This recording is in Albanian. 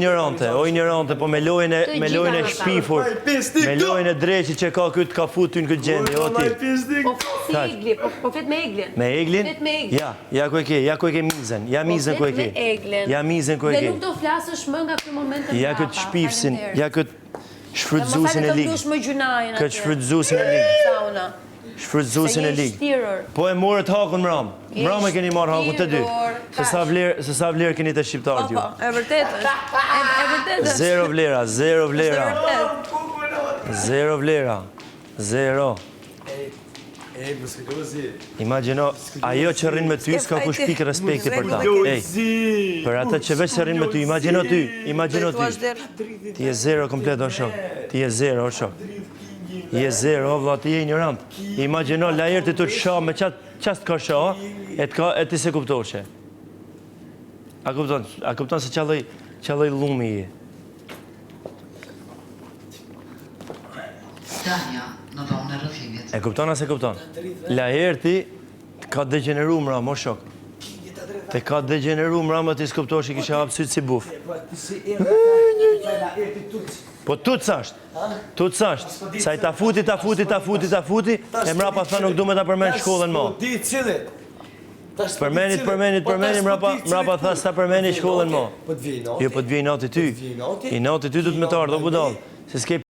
O ignorante, po me lojën e shpifur, me lojën e dreqit që ka këtë ka futur në këtë gjendje, o ti. Po si egli, po flet me eglin. Me eglin? Ja ku e ke mizën, ja mizën ku e ke. Ja mizën ku e ke. Dhe nuk do flasësh më nga këtë moment të ja këtë shpifsin, ja këtë shfrytzuesin e ligë. Këtë shfrytzuesin e ligë. Shfrytzuesin e ligë. Po e morët hakun mram. Mram e keni marrë hakun të dy. Se sa vlerë keni të shqiptarët ju. E vërtet është. Zero vlera, zero vlera. Zero vlera. Zero. Imagjino, ajo që rrin me ty s'ka kush pikë respekti për ta. Për ata që veç rrin me ty, imagjino ty. Ti je zero komplet o shok. Ti je zero o shok. Je zero, o vla, ti je ignorant. Imagjino, lajer të të shah me qast ka shah, e ti se kuptoshe. A kupton se qalloj lumi je. E kupton a se kupton? Lajer ti ka degeneru mra, mo shok. Te ka degeneru mra, ma ti s'kuptoshe kisha hapë sytë si buf. Po tu të sasht, sa i ta futi, e mra pa tha nuk du me ta përmen shkollën ma. Përmenit, mra pa tha sa përmeni shkollën ma. Jo, po të vjej nati ty. I nati ty du të me të ardhë, o budal. Se s'ke